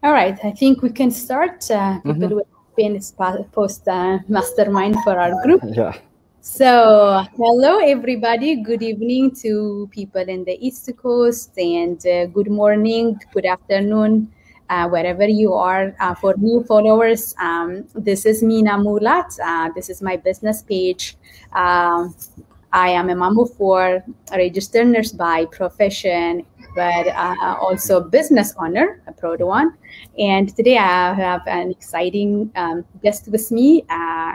All right, I think we can start. People will open post mastermind for our group. Yeah. So, hello everybody. Good evening to people in the East Coast, and good morning, good afternoon, wherever you are. For new followers, this is Mina Mulat. This is my business page. I am a mom of four, a registered nurse by profession, but also business owner, a proud one. And today I have an exciting guest with me.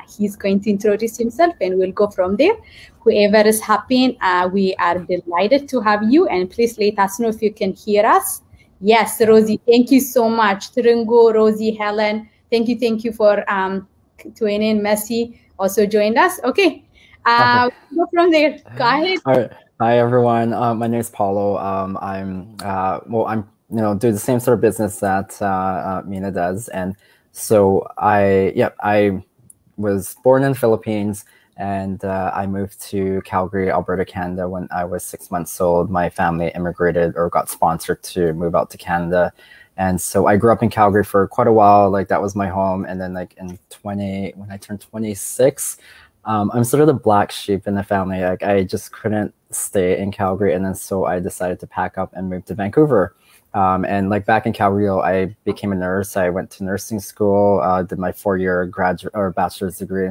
He's going to introduce himself and we'll go from there. Whoever is happy, we are delighted to have you. And please let us know if you can hear us. Yes, Rosie, thank you so much. Trungo, Rosie, Helen, thank you for tuning in. Messi also joined us. Okay. Okay. Go from there. Go ahead. All right. Hi everyone. My name is Paulo. I'm do the same sort of business that Mina does, and so I was born in the Philippines, and I moved to Calgary, Alberta, Canada when I was 6 months old. My family immigrated or got sponsored to move out to Canada. And so I grew up in Calgary for quite a while. Like that was my home. And then when I turned 26, I'm sort of the black sheep in the family. Like I just couldn't stay in Calgary. And then so I decided to pack up and move to Vancouver. And like back in Calgary, I became a nurse. I went to nursing school, did my 4-year graduate or bachelor's degree,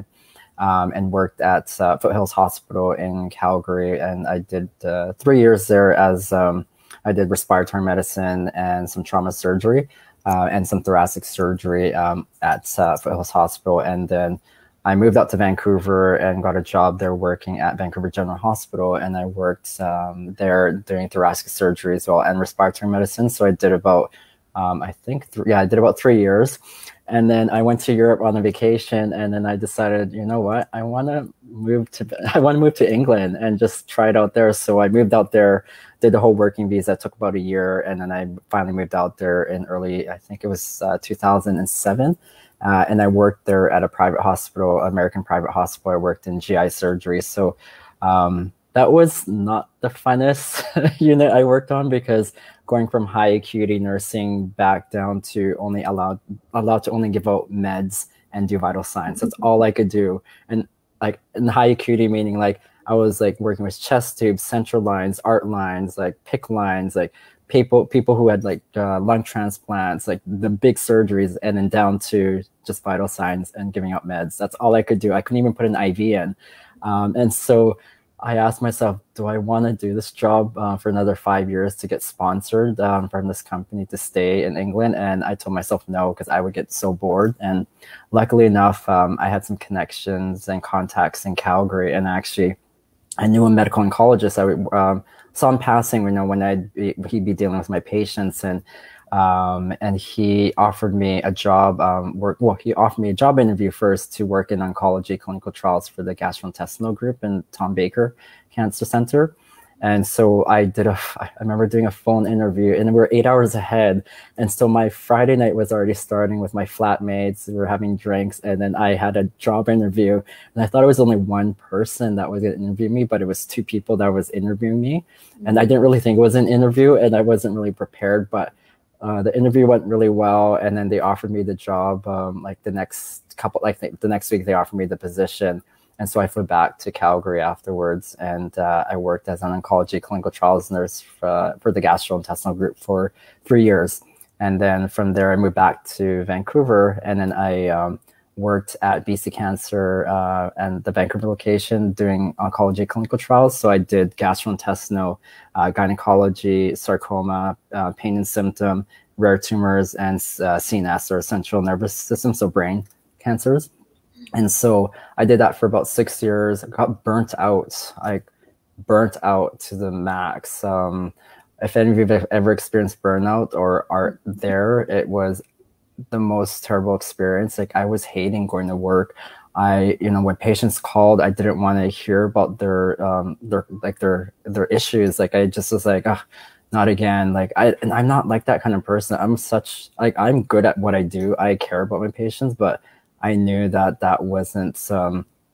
and worked at Foothills Hospital in Calgary. And I did 3 years there as I did respiratory medicine and some trauma surgery and some thoracic surgery at Foothills Hospital. And then I moved out to Vancouver and got a job there working at Vancouver General Hospital. And I worked there doing thoracic surgery as well and respiratory medicine. So I did about, I did about 3 years. And then I went to Europe on a vacation, and then I decided, you know what, I want to move to England and just try it out there. So I moved out there, did the whole working visa. It took about a year, and then I finally moved out there in early, I think it was 2007. And I worked there at a private hospital, American private hospital. I worked in GI surgery. So that was not the funnest unit I worked on, because going from high acuity nursing back down to only allowed to only give out meds and do vital signs. That's all I could do. And like in high acuity, meaning like I was like working with chest tubes, central lines, art lines, like PICC lines, like people who had like lung transplants, like the big surgeries, and then down to just vital signs and giving out meds. That's all I could do. I couldn't even put an IV in. And so I asked myself, do I want to do this job for another 5 years to get sponsored from this company to stay in England? And I told myself no, because I would get so bored. And luckily enough, I had some connections and contacts in Calgary. And actually, I knew a medical oncologist. I saw him passing, when he'd be dealing with my patients. And he offered me a job. He offered me a job interview first to work in oncology clinical trials for the gastrointestinal group in Tom Baker Cancer Center. And so I remember doing a phone interview, and we're 8 hours ahead. And so my Friday night was already starting with my flatmates. We were having drinks, and then I had a job interview. And I thought it was only one person that was going to interview me, but it was 2 people that was interviewing me. And I didn't really think it was an interview, and I wasn't really prepared, but the interview went really well. And then they offered me the job the next week they offered me the position. And so I flew back to Calgary afterwards, and I worked as an oncology clinical trials nurse for the gastrointestinal group for 3 years. And then from there, I moved back to Vancouver, and then I worked at BC Cancer and the Vancouver location doing oncology clinical trials. So I did gastrointestinal, gynecology, sarcoma, pain and symptom, rare tumors, and CNS, or central nervous system, so brain cancers. And so I did that for about 6 years. I got burnt out to the max. If any of you have ever experienced burnout or are there, it was the most terrible experience. Like I was hating going to work. When patients called, I didn't want to hear about their issues. Like I just was like, oh, not again. And I'm not like that kind of person. I'm good at what I do. I care about my patients, but I knew that wasn't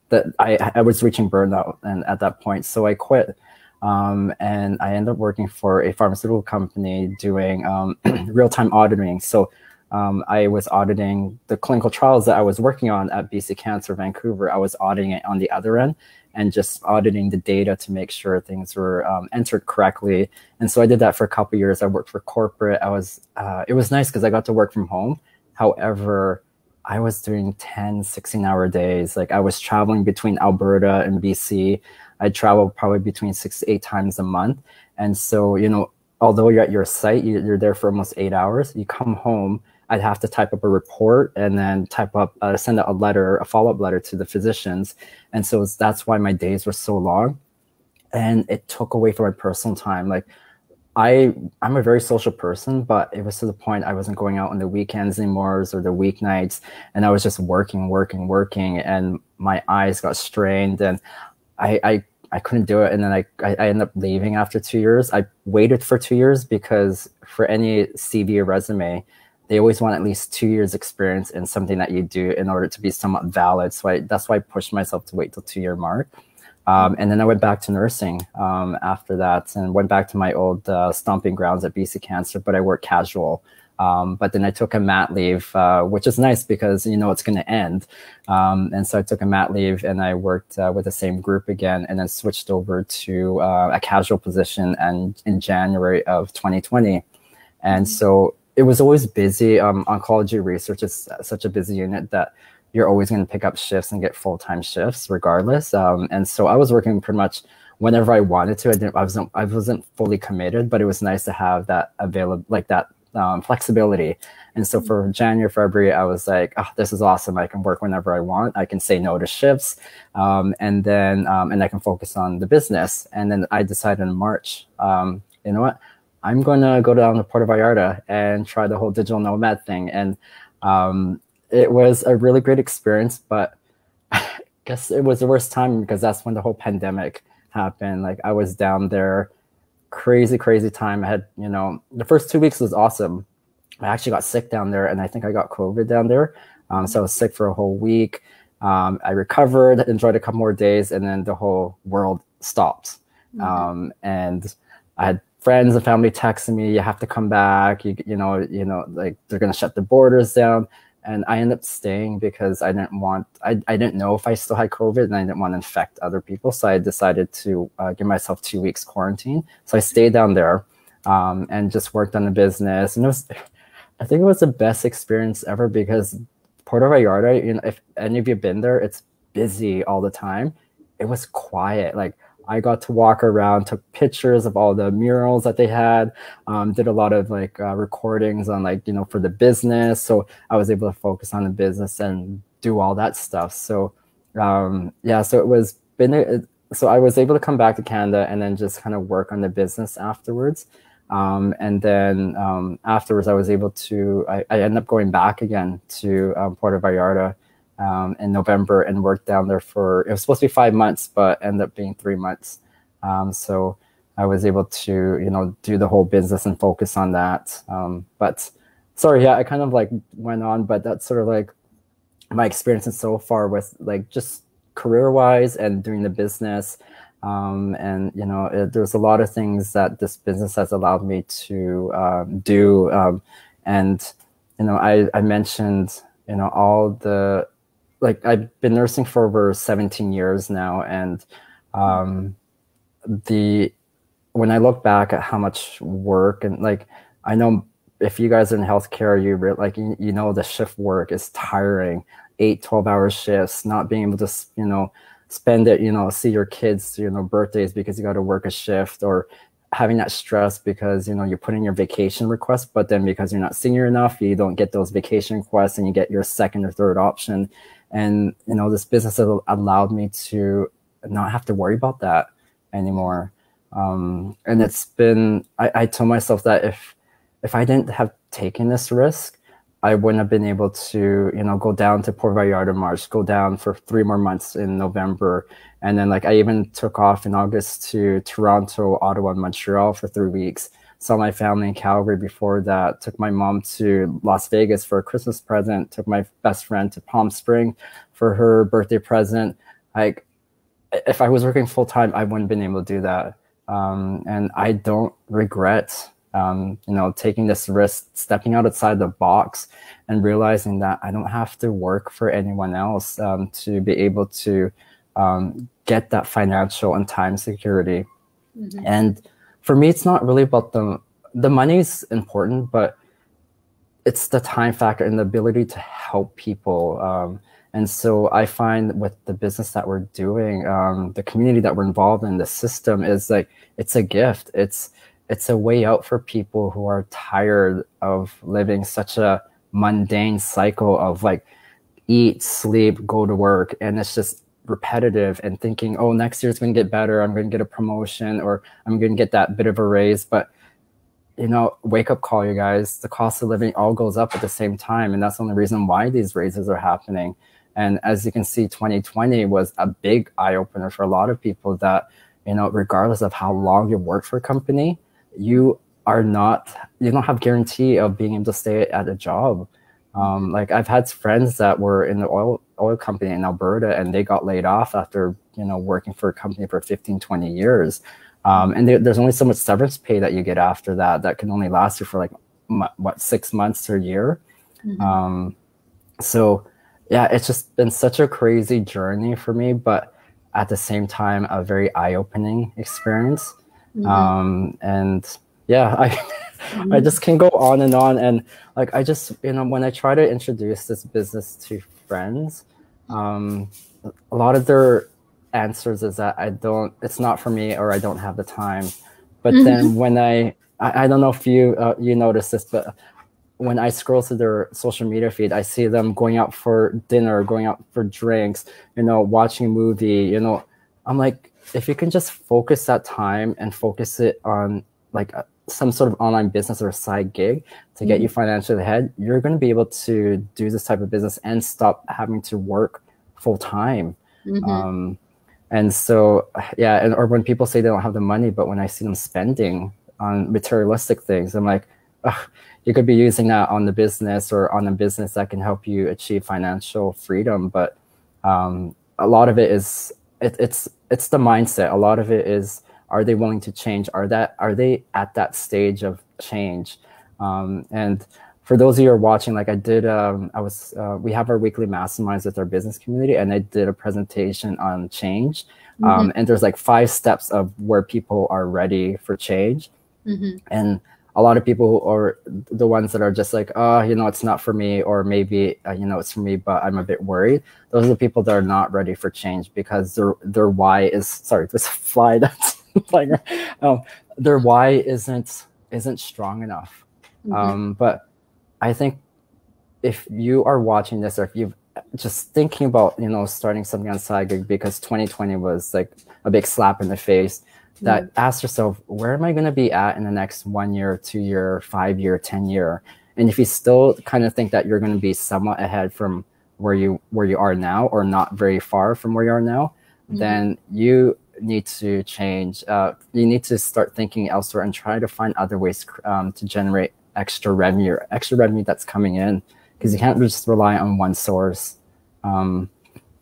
that I was reaching burnout, and at that point, so I quit. And I ended up working for a pharmaceutical company doing real-time auditing. So I was auditing the clinical trials that I was working on at BC Cancer Vancouver. I was auditing it on the other end and just auditing the data to make sure things were entered correctly. And so I did that for a couple of years. I worked for corporate. It was nice because I got to work from home. However, I was doing 10, 16-hour days. Like I was traveling between Alberta and BC. I traveled probably between 6 to 8 times a month. And so, although you're at your site, you're there for almost 8 hours. You come home, I'd have to type up a report and then send out a follow-up letter to the physicians. And so that's why my days were so long. And it took away from my personal time. Like I'm a very social person, but it was to the point I wasn't going out on the weekends anymore or the weeknights. And I was just working. And my eyes got strained and I couldn't do it. And then I ended up leaving after 2 years. I waited for 2 years because for any CV or resume, they always want at least 2 years experience in something that you do in order to be somewhat valid. So that's why I pushed myself to wait till 2 year mark. And then I went back to nursing after that and went back to my old stomping grounds at BC Cancer, but I worked casual. But then I took a mat leave, which is nice because it's going to end. And so I took a mat leave and I worked with the same group again and then switched over to a casual position in January of 2020. And so it was always busy. Oncology research is such a busy unit that you're always going to pick up shifts and get full-time shifts regardless. And so I was working pretty much whenever I wanted to. I wasn't fully committed, but it was nice to have that flexibility. And so for January, February, I was like, oh, this is awesome. I can work whenever I want. I can say no to shifts. And I can focus on the business. And then I decided in March, you know what? I'm going to go down to Puerto Vallarta and try the whole digital nomad thing. And it was a really great experience, but I guess it was the worst time because that's when the whole pandemic happened. Like I was down there, crazy time. I had, the first 2 weeks was awesome. I actually got sick down there and I think I got COVID down there. So I was sick for a whole week. I recovered, enjoyed a couple more days, and then the whole world stopped. And I had friends and family texting me, you have to come back, like they're going to shut the borders down. And I ended up staying because I didn't know if I still had COVID and I didn't want to infect other people. So I decided to give myself 2 weeks quarantine. So I stayed down there and just worked on the business. And I think it was the best experience ever because Puerto Vallarta, if any of you have been there, it's busy all the time. It was quiet. Like I got to walk around, took pictures of all the murals that they had, did a lot of recordings on for the business. So I was able to focus on the business and do all that stuff. So so I was able to come back to Canada and then just kind of work on the business afterwards. And then afterwards I was able to, I ended up going back again to Puerto Vallarta in November and worked down there it was supposed to be 5 months, but ended up being 3 months. So I was able to, do the whole business and focus on that. But sorry, yeah, I kind of went on, but that's sort of my experiences so far with just career-wise and doing the business. And, there's a lot of things that this business has allowed me to do. And, I mentioned, all the, I've been nursing for over 17 years now. And when I look back at how much work and I know if you guys are in healthcare, the shift work is tiring, 8-12 hour shifts, not being able to, spend it, see your kids, birthdays because you got to work a shift, or having that stress because, you put in your vacation request, but then because you're not senior enough, you don't get those vacation requests and you get your second or third option. And, this business has allowed me to not have to worry about that anymore. And it's been, I told myself that if I didn't have taken this risk, I wouldn't have been able to, go down to Puerto Vallarta in March, go down for 3 more months in November. And then I even took off in August to Toronto, Ottawa, and Montreal for 3 weeks. Saw my family in Calgary before that, took my mom to Las Vegas for a Christmas present, took my best friend to Palm Spring for her birthday present. If I was working full time, I wouldn't have been able to do that. And I don't regret taking this risk, stepping outside the box, and realizing that I don't have to work for anyone else to be able to get that financial and time security. Mm-hmm. And for me, it's not really about the money's important, but it's the time factor and the ability to help people. And so I find with the business that we're doing, the community that we're involved in, the system is like, it's a gift. It's a way out for people who are tired of living such a mundane cycle of like eat, sleep, go to work. And it's just repetitive and thinking, oh, next year's going to get better. I'm going to get a promotion or I'm going to get that bit of a raise. But wake up call, you guys. The cost of living all goes up at the same time. And that's the only reason why these raises are happening. And as you can see, 2020 was a big eye opener for a lot of people that, regardless of how long you work for a company, you don't have guarantee of being able to stay at a job. Like I've had friends that were in the oil company in Alberta and they got laid off after, working for a company for 15, 20 years. And there's only so much severance pay that you get after that can only last you for like 6 months to a year. Mm-hmm. So yeah, it's just been such a crazy journey for me, but at the same time, a very eye-opening experience. Mm-hmm. And yeah, I just can go on. And like, I just, when I try to introduce this business to friends, a lot of their answers is that it's not for me, or I don't have the time. But mm-hmm. then when I don't know if you notice this, but when I scroll through their social media feed, I see them going out for dinner, going out for drinks, watching a movie, I'm like, if you can just focus that time and focus it on like some sort of online business or a side gig to get you financially ahead, you're going to be able to do this type of business and stop having to work full time. Mm-hmm. And so, yeah, or when people say they don't have the money, but when I see them spending on materialistic things, I'm like, you could be using that on the business or on a business that can help you achieve financial freedom. But a lot of it is, it's the mindset. A lot of it is, are they willing to change? Are they at that stage of change? And for those of you who are watching, like I did, we have our weekly masterminds with our business community, and I did a presentation on change. Mm-hmm. And there's like 5 steps of where people are ready for change. Mm-hmm. And a lot of people are the ones that are just like, oh, it's not for me, or maybe, it's for me, but I'm a bit worried. Those are the people that are not ready for change because their why is, sorry, this fly that's flying around. Their why isn't strong enough. Mm-hmm. But I think if you are watching this, or if you've just thinking about, starting something on side gig, because 2020 was like a big slap in the face, that ask yourself, where am I going to be at in the next 1 year, 2 year, 5 year, 10 year? And if you still kind of think that you're going to be somewhat ahead from where you are now, or not very far from where you are now, then you need to change. You need to start thinking elsewhere and try to find other ways to generate extra revenue that's coming in, because you can't just rely on one source.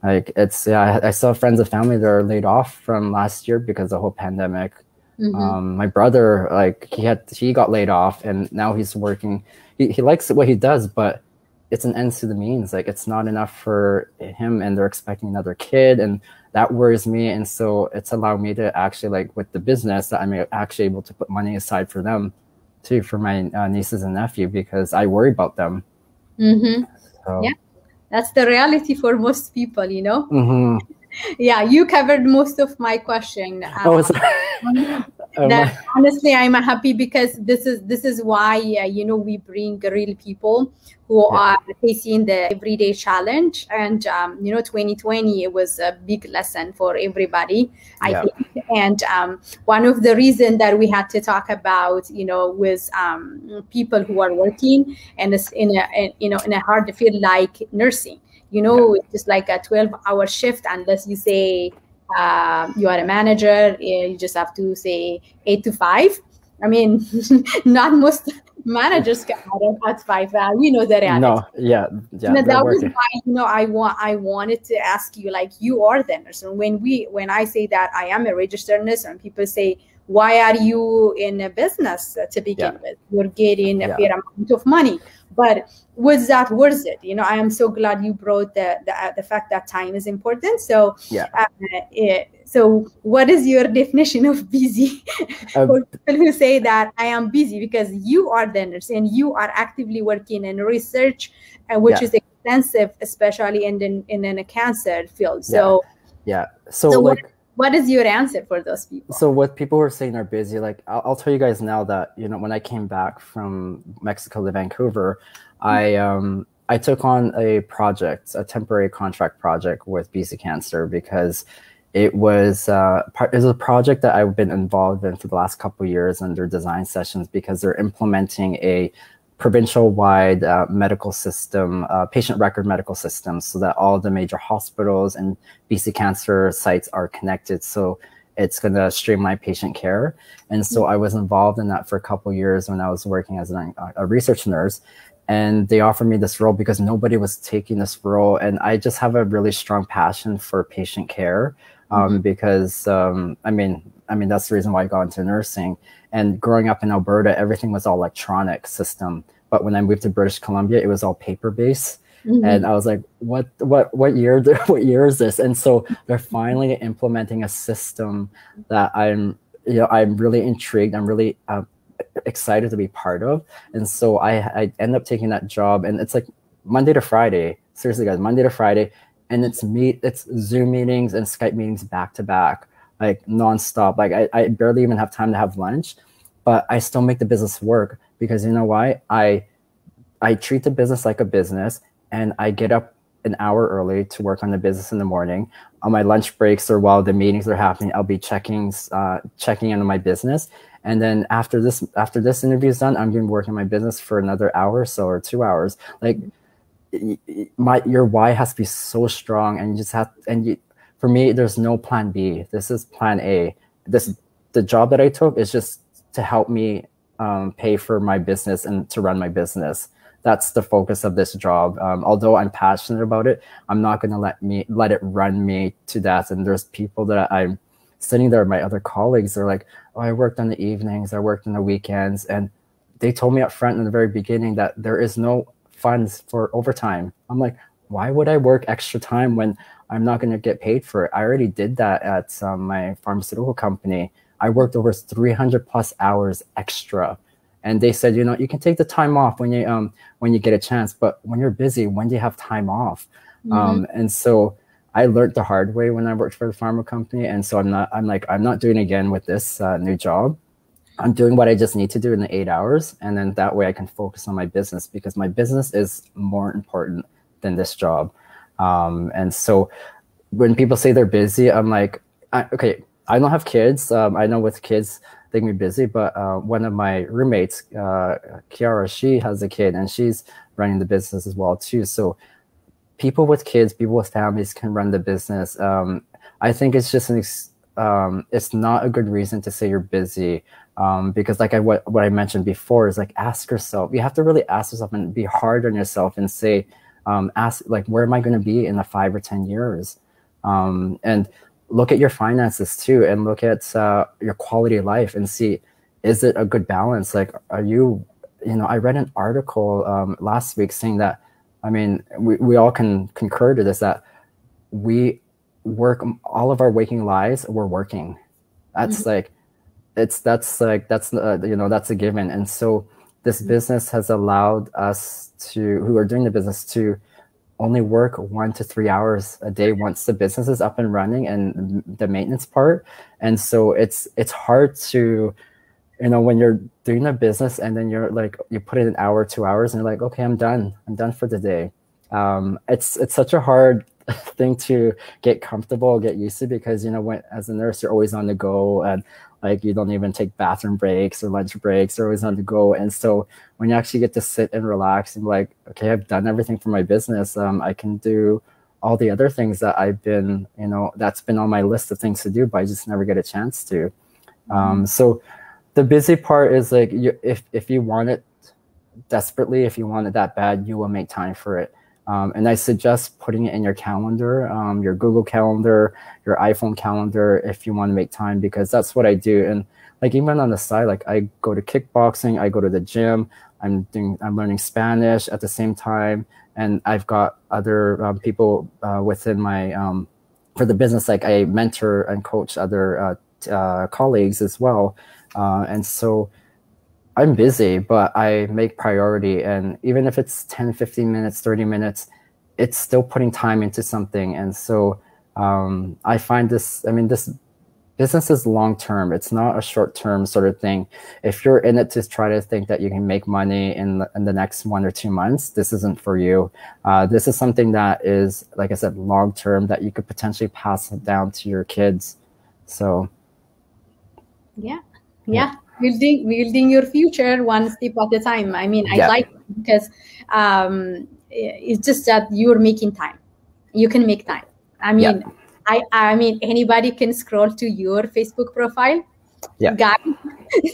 Like I saw friends and family that are laid off from last year because of the whole pandemic. Mm-hmm. My brother, like he got laid off, and now he's working. He likes what he does, but it's an end to the means. Like it's not enough for him, and they're expecting another kid, and that worries me. And so it's allowed me to actually, like with the business, that I'm actually able to put money aside for them too, for my nieces and nephew, because I worry about them. Mm-hmm. So. Yeah. That's the reality for most people, Mm-hmm. Yeah, you covered most of my question. Honestly, I'm happy because this is why we bring real people who are facing the everyday challenge, and 2020 it was a big lesson for everybody, I think. And one of the reasons that we had to talk about was people who are working and it's in a hard field like nursing. It's just like a 12-hour shift, unless you say you are a manager, you just have to say 8 to 5. I mean, not most managers can at 5. The reality. No, yeah. That was why I wanted to ask you, like, you are the nurse. And when I say that I am a registered nurse, and people say, why are you in a business to begin with? You're getting a fair amount of money, but was that worth it? I am so glad you brought the fact that time is important. So so what is your definition of busy? For people who say that I am busy, because you are the nurse and you are actively working in research, which is extensive, especially in a cancer field. So so like, what is your answer for those people? So what people who are saying are busy, like I'll tell you guys now that, when I came back from Mexico to Vancouver, I took on a temporary contract project with BC Cancer, because it was a project that I've been involved in for the last couple of years under design sessions, because they're implementing a provincial-wide medical system, patient record medical system, so that all the major hospitals and BC Cancer sites are connected. So it's going to streamline patient care. And so I was involved in that for a couple of years when I was working as a research nurse. And they offered me this role because nobody was taking this role. And I just have a really strong passion for patient care, because, I mean, that's the reason why I got into nursing. And growing up in Alberta, everything was all electronic system. But when I moved to British Columbia, it was all paper-based. And I was like, what year is this? And so they're finally implementing a system that I'm really intrigued. I'm really excited to be part of. And so I end up taking that job, and it's like Monday to Friday. Seriously, guys, Monday to Friday. And it's Zoom meetings and Skype meetings back to back, like nonstop. Like I barely even have time to have lunch, but I still make the business work, because you know why? I treat the business like a business, and I get up an hour early to work on the business in the morning. On my lunch breaks or while the meetings are happening, I'll be checking in on my business. And then after this interview is done, I'm going to work on my business for another hour or so, or 2 hours. Like your why has to be so strong, and you just have, for me, there's no plan B. This is plan A. The job that I took is just to help me pay for my business and to run my business. That's the focus of this job. Although I'm passionate about it, I'm not going to let it run me to death. And there's people that I'm sitting there, my other colleagues, they're like, oh, I worked on the evenings, I worked on the weekends. And they told me up front in the very beginning that there is no funds for overtime. I'm like, why would I work extra time when I'm not going to get paid for it? I already did that at my pharmaceutical company. I worked over 300 plus hours extra. And they said, you can take the time off when you get a chance, but when you're busy, when do you have time off? And so I learned the hard way when I worked for the pharma company. And so I'm not doing it again with this new job. I'm doing what I just need to do in the 8 hours. And then that way I can focus on my business, because my business is more important than this job. And so when people say they're busy, I'm like, okay, I don't have kids. I know with kids, they can be busy, but one of my roommates, Kiara, she has a kid and she's running the business as well too. So people with kids, people with families can run the business. I think it's just it's not a good reason to say you're busy, because like what I mentioned before is like, ask yourself. You have to really ask yourself and be hard on yourself and say, ask like, where am I going to be in 5 or 10 years? And look at your finances too, and look at your quality of life and see, is it a good balance? Like, are you, I read an article last week saying that, I mean, we all can concur to this, that we work all of our waking lives, we're working. That's like, that's a given. And so this business has allowed us who are doing the business to only work 1 to 3 hours a day once the business is up and running and the maintenance part. And so it's hard to, when you're doing a business and then you're like, you put in an hour, 2 hours, and you're like, okay, I'm done for the day. It's such a hard thing to get comfortable, get used to, because, as a nurse, you're always on the go, and like, you don't even take bathroom breaks or lunch breaks. You're always on the go. And so when you actually get to sit and relax and like, okay, I've done everything for my business. I can do all the other things that I've been, that's been on my list of things to do, but I just never get a chance to. So the busy part is like, if you want it desperately, if you want it that bad, you will make time for it. And I suggest putting it in your calendar, your Google Calendar, your iPhone calendar, if you want to make time, because that's what I do. And like even on the side, like I go to kickboxing, I go to the gym, I'm learning Spanish at the same time, and I've got other people within my for the business. Like I mentor and coach other colleagues as well, and so I'm busy, but I make priority. And even if it's 10, 15 minutes, 30 minutes, it's still putting time into something. And so I find this, I mean, this business is long-term. It's not a short-term sort of thing. If you're in it to try to think that you can make money in the next 1 or 2 months, this isn't for you. This is something that is, like I said, long-term, that you could potentially pass down to your kids. So. Yeah. Building your future one step at a time. I mean, I like it because it's just that you're making time. You can make time. I mean, I mean, anybody can scroll to your Facebook profile. Guy,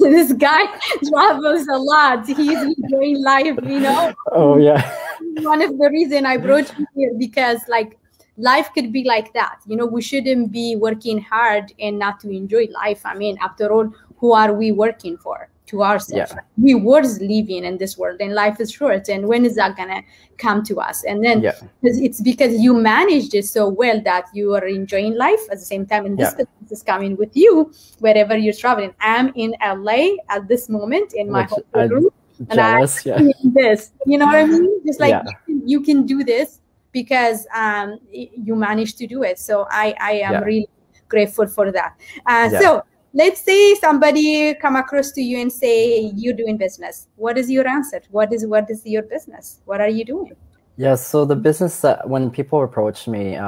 this guy travels a lot. He's enjoying life, you know. Oh yeah. One of the reasons I brought you here, because like life could be like that. You know, we shouldn't be working hard and not to enjoy life. I mean, after all, who are we working for? To ourselves. We worth living in this world, and life is short. And when is that gonna come to us? And then it's because you managed it so well that you are enjoying life at the same time. And this business is coming with you wherever you're traveling. I'm in LA at this moment in my hotel room, and I'm doing this. You know what I mean? Just like you can do this because you managed to do it. So I am really grateful for that. So let's say somebody come across to you and say, you're doing business. What is your answer? What is your business? What are you doing? Yeah, so the business, when people approach me,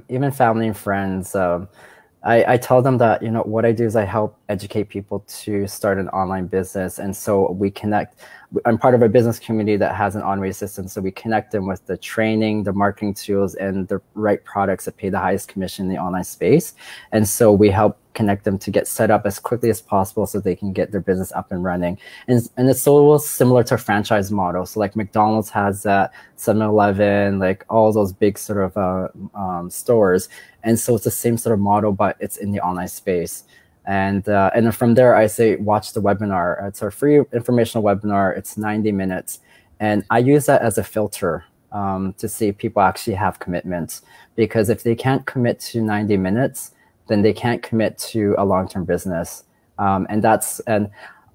even family and friends, I tell them that, you know, what I do is I help educate people to start an online business. And so we connect. I'm part of a business community that has an automated system. So we connect them with the training, the marketing tools, and the right products that pay the highest commission in the online space. And so we help connect them to get set up as quickly as possible so they can get their business up and running. And it's so similar to a franchise model. So like McDonald's has that, 7-Eleven, like all those big sort of stores. And so it's the same sort of model, but it's in the online space. And then from there, I say, watch the webinar. It's a free informational webinar. It's 90 minutes. And I use that as a filter to see if people actually have commitments. Because if they can't commit to 90 minutes, then they can't commit to a long-term business. And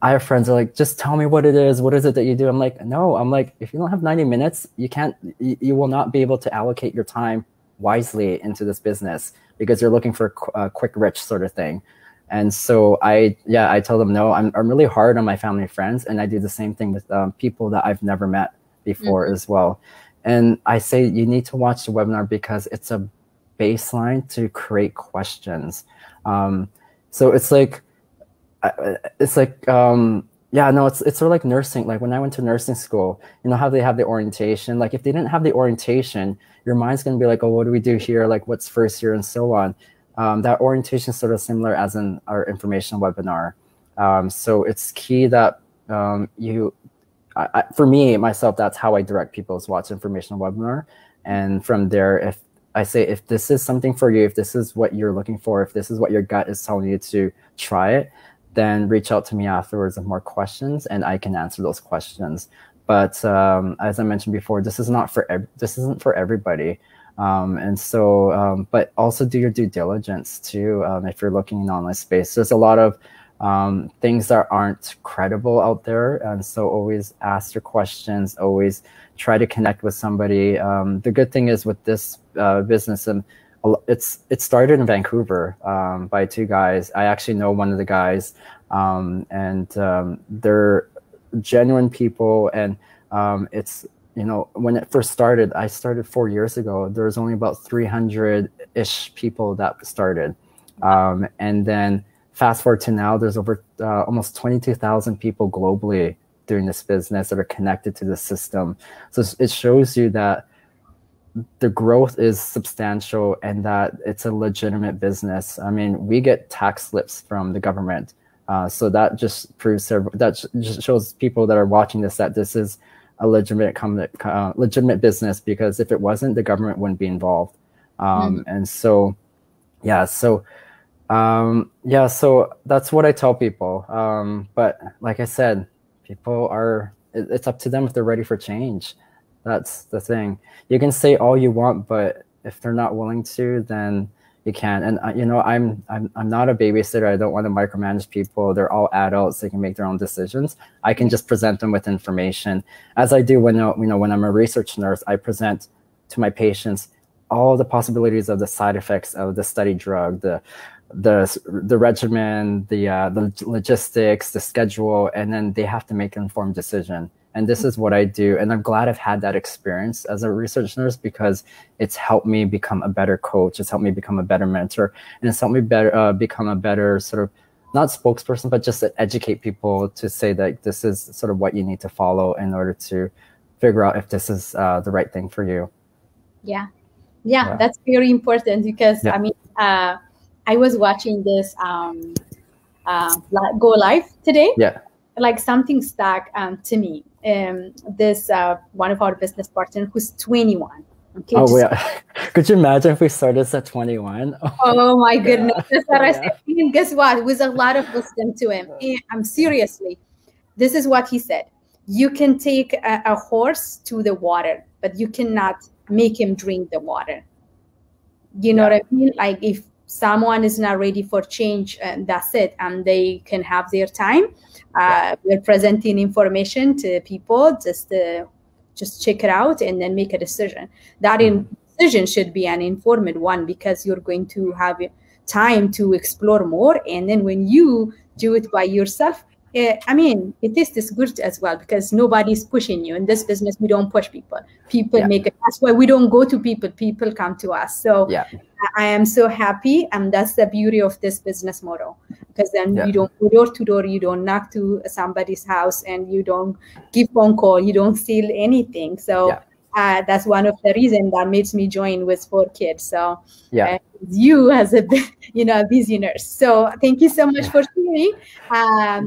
I have friends that are like, just tell me what it is. What is it that you do? I'm like, no, if you don't have 90 minutes, you will not be able to allocate your time wisely into this business because you're looking for a quick, rich sort of thing. And so I tell them, no, I'm really hard on my family and friends. And I do the same thing with people that I've never met before as well. And I say, you need to watch the webinar because it's a baseline to create questions. So it's like, it's sort of like nursing. Like when I went to nursing school, you know how they have the orientation? Like if they didn't have the orientation, your mind's going to be like, oh, what do we do here? Like what's first year and so on. That orientation is sort of similar as in our informational webinar. So it's key that for me, myself, that's how I direct people to watch informational webinar. And from there, if I say, if this is something for you, if this is what you're looking for, if this is what your gut is telling you to try it, then reach out to me afterwards with more questions and I can answer those questions. But as I mentioned before, this isn't for everybody. And so, but also do your due diligence too. If you're looking in online space, there's a lot of things that aren't credible out there. And so always ask your questions, always try to connect with somebody. The good thing is with this business, and it started in Vancouver by two guys. I actually know one of the guys, and they're genuine people. And it's, you know, when it first started, I started 4 years ago. There was only about 300-ish people that started. And then fast forward to now, there's over almost 22,000 people globally doing this business that are connected to the system. So it shows you that the growth is substantial and that it's a legitimate business. I mean, we get tax slips from the government. So that just proves, that just shows people that are watching this that this is a legitimate business, because if it wasn't, the government wouldn't be involved. And so, yeah, so so that's what I tell people. But like I said, it's up to them if they're ready for change. That's the thing. You can say all you want, but if they're not willing to, then you can't. And I'm not a babysitter. I don't want to micromanage people. They're all adults. They can make their own decisions. I can just present them with information, as I do when I'm a research nurse. I present to my patients all the possibilities of the side effects of the study drug, the regimen, the logistics, the schedule, and then they have to make an informed decision. And this is what I do. And I'm glad I've had that experience as a research nurse, because it's helped me become a better coach. It's helped me become a better mentor. And it's helped me become a better sort of, not spokesperson, but just to educate people, to say that this is sort of what you need to follow in order to figure out if this is the right thing for you. Yeah, that's very important, because I mean, I was watching this go live today. Like something stuck to me. This one of our business partners who's 21. Okay. Could you imagine if we started at 21? Oh my goodness. That's what I said. And guess what? With a lot of wisdom to him. I'm seriously. This is what he said. You can take a horse to the water, but you cannot make him drink the water. You know what I mean? Like, if someone is not ready for change, that's it. And they can have their time. We're presenting information to people, just check it out and then make a decision. That decision should be an informed one, because you're going to have time to explore more. And then when you do it by yourself, I mean, it is good as well, because nobody's pushing you. In this business, we don't push people. People make it. That's why we don't go to people. People come to us. So I am so happy. And that's the beauty of this business model. Because then you don't go door to door. You don't knock to somebody's house, and you don't give phone call. You don't steal anything. So that's one of the reasons that makes me join with 4 kids. So you as a busy nurse. So thank you so much for sharing.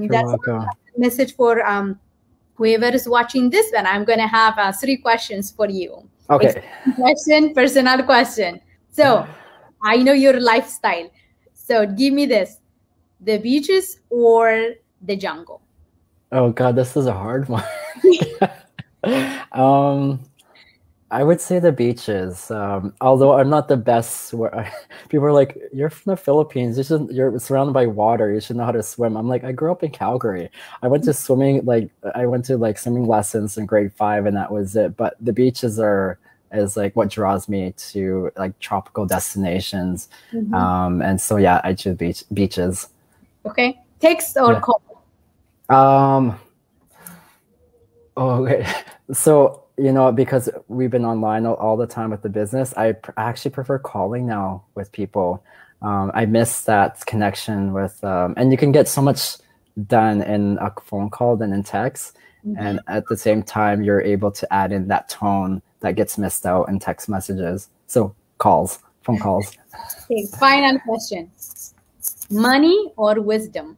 That's a message for whoever is watching this. And I'm going to have 3 questions for you. Okay. Personal question. So I know your lifestyle. So give me this: the beaches or the jungle? Oh God, this is a hard one. I would say the beaches. Although I'm not the best. People are like, "You're from the Philippines. You're surrounded by water. You should know how to swim." I'm like, I grew up in Calgary. I went to swimming swimming lessons in grade 5, and that was it. But the beaches is like what draws me to like tropical destinations. And so I choose beaches. Okay, text or call? Okay, so. Because we've been online all the time with the business, I actually prefer calling now with people. I miss that connection with, and you can get so much done in a phone call than in text. And at the same time, you're able to add in that tone that gets missed out in text messages. So phone calls. Okay, final question: money or wisdom?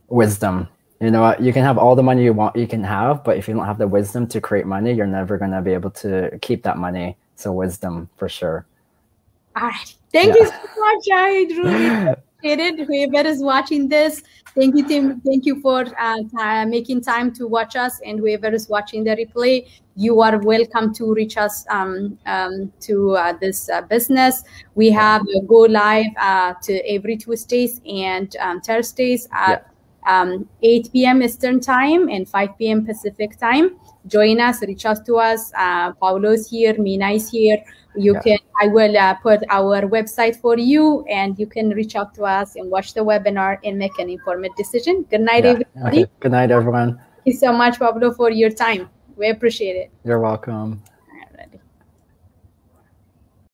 Wisdom. You know what? You can have all the money you can have, but if you don't have the wisdom to create money, you're never going to be able to keep that money. So wisdom for sure. All right. Thank you so much. I really appreciate it. Whoever is watching this, thank you, Tim. Thank you for making time to watch us. And whoever is watching the replay, you are welcome to reach us to this business. We have a go live to every Tuesdays and Thursdays at 8 p.m. Eastern time and 5 p.m. Pacific time. Join us, reach out to us. Paulo's here, Mina is here. I will put our website for you, and you can reach out to us and watch the webinar and make an informed decision. Good night, everybody. Okay. Good night, everyone. Thank you so much, Pablo, for your time. We appreciate it. You're welcome.